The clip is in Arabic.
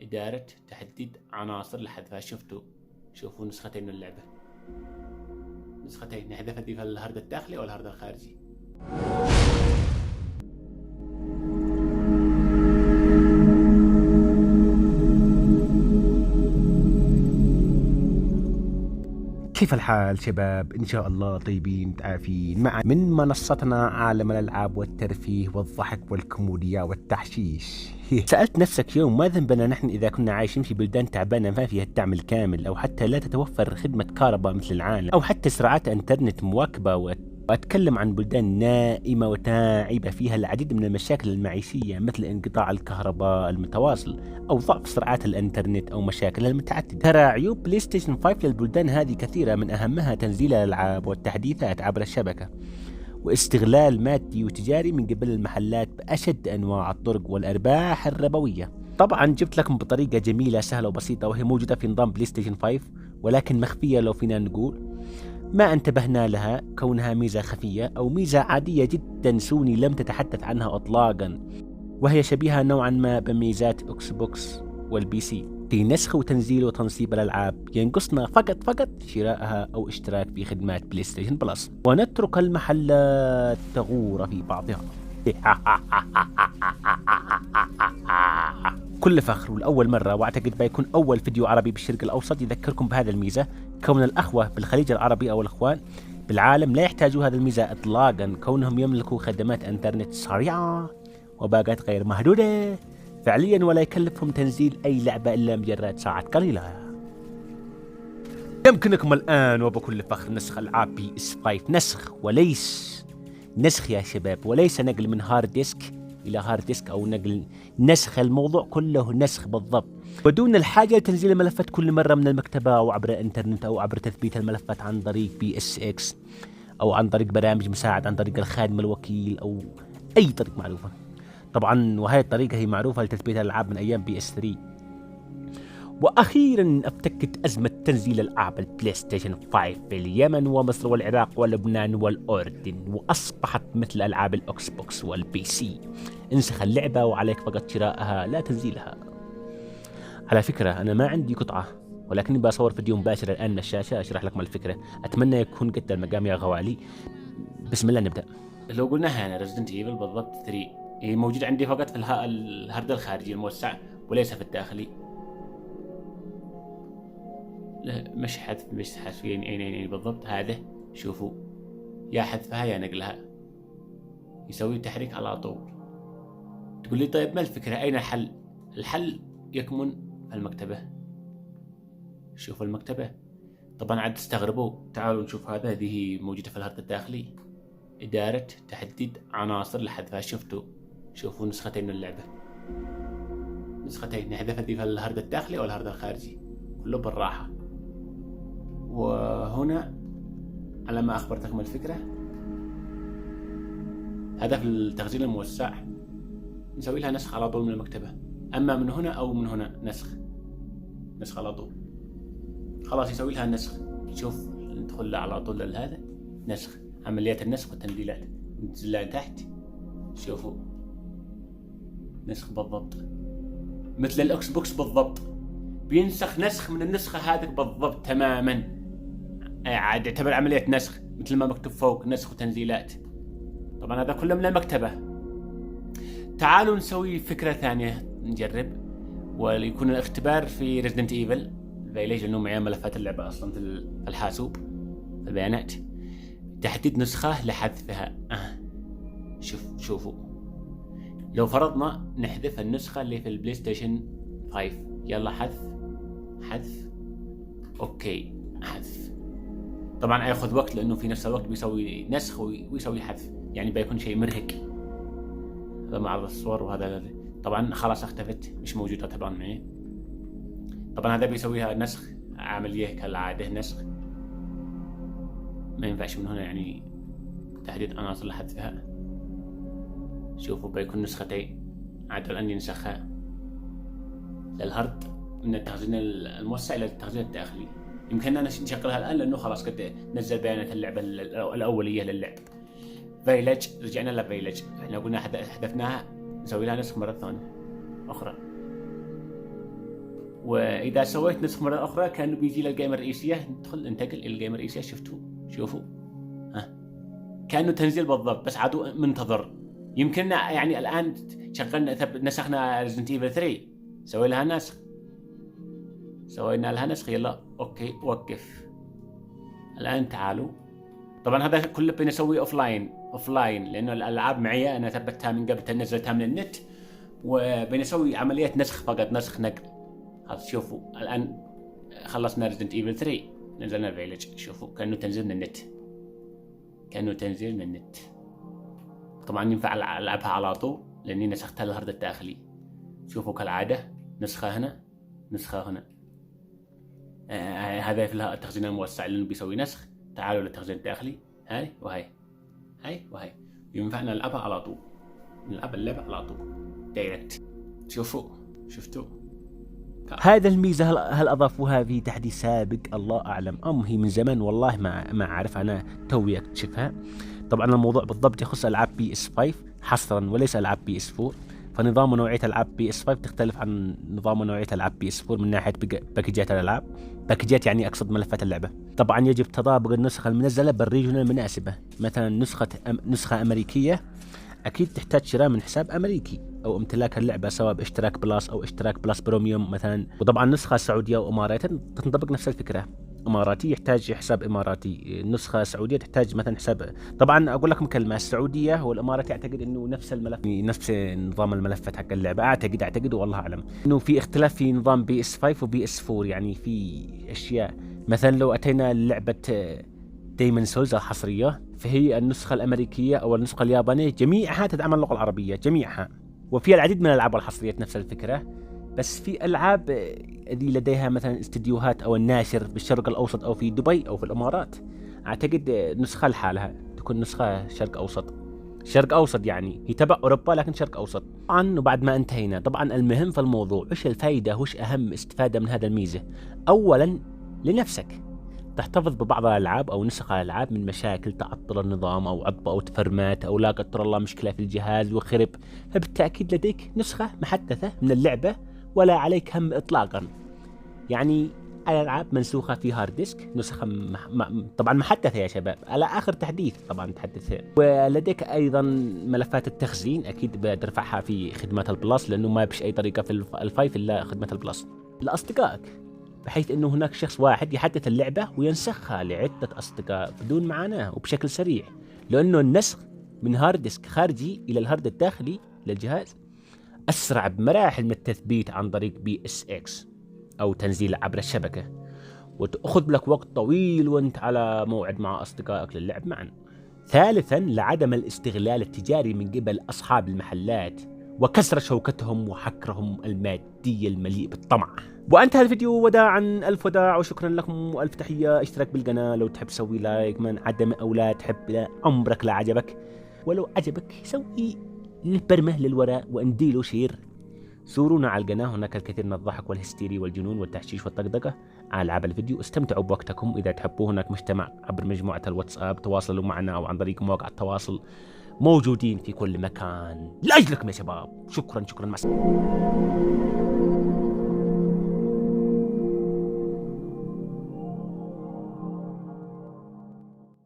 إدارة تحديد عناصر لحذفها. شوفوا نسختين من اللعبة، نسختين نحذفها دي في الهارد الداخلي أو الهارد الخارجي. كيف الحال شباب؟ إن شاء الله طيبين متعافين مع من منصتنا عالم الألعاب والترفيه والضحك والكوميديا والتحشيش. سألت نفسك يوم ما ذنبنا نحن إذا كنا عايشين في بلدان تعبانة ما فيها الدعم الكامل، أو حتى لا تتوفر خدمة كهرباء مثل العالم، أو حتى سرعات إنترنت مواكبة، وأتكلم عن بلدان نائمة وتاعبة فيها العديد من المشاكل المعيشية مثل انقطاع الكهرباء المتواصل أو ضعف سرعات الإنترنت أو مشاكل المتعددة. ترى عيوب بلاي ستيشن 5 للبلدان هذه كثيرة، من أهمها تنزيل الألعاب والتحديثات عبر الشبكة، واستغلال مادي وتجاري من قبل المحلات بأشد أنواع الطرق والأرباح الربوية. طبعا جبت لكم بطريقة جميلة سهلة وبسيطة، وهي موجودة في نظام بلاي ستيشن 5 ولكن مخفية لو فينا نقول، ما انتبهنا لها كونها ميزة خفية أو ميزة عادية جدا سوني لم تتحدث عنها إطلاقا، وهي شبيهة نوعا ما بميزات أكس بوكس والبي سي في نسخ وتنزيل وتنصيب الألعاب. ينقصنا فقط شرائها أو اشتراك في خدمات بلاي ستيشن بلس، ونترك المحلات تغور في بعضها. كل فخر والأول مرة، وأعتقد بيكون أول فيديو عربي بالشرق الأوسط يذكركم بهذا الميزة، كون الأخوة بالخليج العربي أو الأخوان بالعالم لا يحتاجوا هذه الميزة إطلاقا، كونهم يملكوا خدمات إنترنت سريعة وباقات غير محدودة فعليا، ولا يكلفهم تنزيل أي لعبة إلا مجرد ساعات قليلة. يمكنكم الآن وبكل فخر نسخ ألعاب بي اس 5 نسخ، وليس نسخ يا شباب، وليس نقل من هارد ديسك إلى هارد ديسك أو نقل، نسخ، الموضوع كله نسخ بالضبط، بدون الحاجة لتنزيل الملفات كل مرة من المكتبة أو عبر الإنترنت أو عبر تثبيت الملفات عن طريق PSX أو عن طريق برامج مساعد، عن طريق الخادم الوكيل أو أي طريقة معروفة. طبعا وهي الطريقة هي معروفة لتثبيت الألعاب من أيام PS3. وأخيرا افتكت أزمة تنزيل ألعاب البلاي ستيشن 5 في اليمن ومصر والعراق ولبنان والأردن، وأصبحت مثل ألعاب الأكس بوكس والبي سي، انسخ اللعبة وعليك فقط شرائها لا تنزيلها. على فكرة أنا ما عندي قطعة، ولكني بصور فيديو مباشر الآن من الشاشة أشرح لكم الفكرة، أتمنى يكون قد المقام يا غوالي. بسم الله نبدأ. لو قلنا هنا ريزدنت ايفل بالضبط 3 هي موجودة عندي فقط في الهارد الخارجي الموسع وليس في الداخلي. لا مش حذف يعني بالضبط هذا. شوفوا يا حذفها يا نقلها، يسوي تحريك على طول. تقول لي طيب ما الفكرة، أين الحل؟ الحل يكمن في المكتبة. شوفوا المكتبة، طبعا عاد تستغربوا، تعالوا نشوف هذه موجودة في الهارد الداخلي، إدارة تحديد عناصر لحذفها. شوفوا نسختين من اللعبة، نسختين نحذفها دي في الهارد الداخلي أو الهارد الخارجي، كله بالراحة. وهنا على ما أخبرتكم الفكرة، هذا في التخزين الموسع نسوي لها نسخ على طول من المكتبة، أما من هنا أو من هنا نسخ على طول، خلاص يسوي لها نسخ. شوف ندخل على طول لهذا نسخ، عمليات النسخ والتنزيلات، ننزل تحت شوفوا نسخ بالضبط مثل الأكس بوكس بالضبط، بينسخ نسخ من النسخة هذه بالضبط تماما، عاد يعتبر عملية نسخ مثل ما مكتوب فوق نسخ وتنزيلات. طبعا هذا كله من المكتبة. تعالوا نسوي فكرة ثانية نجرب، وليكون الاختبار في ريزدنت ايفل فيليج، لأنه معي ملفات اللعبة أصلا في الحاسوب في البيانات، تحديد نسخة لحذفها. شوفوا لو فرضنا نحذف النسخة اللي في البلاي ستيشن 5، يلا حذف اوكي حذف. طبعا هياخذ وقت لانه في نفس الوقت بيسوي نسخ ويسوي حذف، يعني بيكون شيء مرهق. هذا مع الصور، وهذا طبعا خلاص اختفت مش موجودة طبعا معي. طبعا هذا بيسويها نسخ، عملية كالعادة نسخ، ما ينفعش من هنا يعني تحديد عناصر لحذفها. شوفوا بيكون نسختين، عاد الآن ينسخها للهارد من التخزين الموسع إلى التخزين الداخلي. يمكننا نشغلها الآن لأنه خلاص قد نزل بيانات اللعبة الأولية للعب. فيلج، رجعنا لفيلج، احنا قلنا حذفناها، نسوي لها نسخ مرة ثانية أخرى. واذا سويت نسخ مره اخرى كانه بيجي للقائمه الرئيسيه، ندخل ننتقل الى القائمه الرئيسيه. شوفوا كانه تنزيل بالضبط، بس عادوا منتظر. يمكن يعني الان شغلنا نسخنا ريزدنت ايفل 3، سوينا لها نسخ. يلا اوكي وقف. الان تعالوا، طبعا هذا كله بنسوي اوف لاين لانه الالعاب معي انا ثبتها من قبل، نزلتها من النت، وبنسوي عمليه نسخ فقط، نسخ نقل. خلاص شوفوا الان خلصنا ريزدنت ايفل 3، نزلنا الفيلج. شوفوا كانه تنزيل من النت، طبعا ينفع العبها على طول لاني نسختها للهارد الداخلي. شوفوا كالعاده نسخه هنا هذا في التخزين الموسع اللي بيسوي نسخ. تعالوا للتخزين الداخلي، هاي وهاي ينفعنا نلعبها على طول، نلعب اللعبه على طول دايركت. شفتوا هذا الميزة هل أضافوها في تحديث سابق؟ الله أعلم، أم هي من زمان والله ما أعرف، أنا توي أكتشفها. طبعا الموضوع بالضبط يخص ألعاب PS5 حصرا وليس ألعاب PS4، فنظام ونوعية ألعاب PS5 تختلف عن نظام ونوعية ألعاب PS4 من ناحية باكجات الألعاب. باكجات يعني أقصد ملفات اللعبة. طبعا يجب تطابق النسخة المنزلة بالريجن المناسبة. مثلا نسخة أمريكية أكيد تحتاج شراء من حساب أمريكي أو امتلاك اللعبة سواء باشتراك بلاس أو اشتراك بلاس بروميوم مثلا. وطبعا نسخة سعودية وإماراتية تنطبق نفس الفكرة، إماراتي يحتاج حساب إماراتي، النسخة سعودية تحتاج مثلا حساب. طبعا أقول لكم كلمة، السعودية والإماراتي أعتقد إنه نفس الملف، نفس نظام الملفات حق اللعبة، أعتقد والله أعلم إنه في اختلاف في نظام PS5 وPS4. يعني في أشياء مثلا لو أتينا لعبة دايمن سولز الحصرية، فهي النسخة الأمريكية أو النسخة اليابانية جميعها تدعم اللغة العربية جميعها، وفي العديد من الألعاب الحصرية نفس الفكرة. بس في ألعاب اللي لديها مثلا استديوهات أو الناشر بالشرق الأوسط أو في دبي أو في الإمارات، أعتقد نسخة لحالها تكون نسخة شرق أوسط يعني هي تبع أوروبا لكن شرق أوسط. طبعا وبعد ما انتهينا، طبعا المهم في الموضوع وش الفائدة، وش أهم استفادة من هذا الميزة؟ أولا لنفسك تحتفظ ببعض الألعاب أو نسخ الألعاب من مشاكل تعطل النظام أو عطب أو تفرمات أو لا قدر الله مشكلة في الجهاز وخرب، فبالتأكيد لديك نسخة محدثة من اللعبة ولا عليك هم إطلاقا. يعني الألعاب منسوخة في هارد ديسك، نسخة طبعا محدثة يا شباب على آخر تحديث طبعا تحدث. ولديك أيضا ملفات التخزين أكيد بترفعها في خدمات البلس، لأنه ما بش أي طريقة في الفايف إلا خدمة البلس لأصدقائك، بحيث أنه هناك شخص واحد يحدث اللعبة وينسخها لعدة أصدقاء بدون معاناة وبشكل سريع، لأنه النسخ من هارد ديسك خارجي إلى الهارد الداخلي للجهاز أسرع بمراحل من التثبيت عن طريق PSX أو تنزيل عبر الشبكة، وتأخذ لك وقت طويل وانت على موعد مع أصدقائك للعب معا. ثالثا لعدم الاستغلال التجاري من قبل أصحاب المحلات وكسر شوكتهم وحكرهم المادي المليء بالطمع. وانتهى الفيديو، وداعا الف وداع وشكرا لكم والف تحيه. اشترك بالقناه لو تحب، سوي لايك من عدم او لا تحب، لا عمرك لا عجبك، ولو عجبك سوي البرمه للوراء وانديله شير. زورونا على القناه، هناك الكثير من الضحك والهستيري والجنون والتحشيش والطقطقه على العاب الفيديو. استمتعوا بوقتكم، اذا تحبوا هناك مجتمع عبر مجموعه الواتساب، تواصلوا معنا او عن طريق مواقع التواصل موجودين في كل مكان لاجلكم يا شباب. شكرا مع السلامه.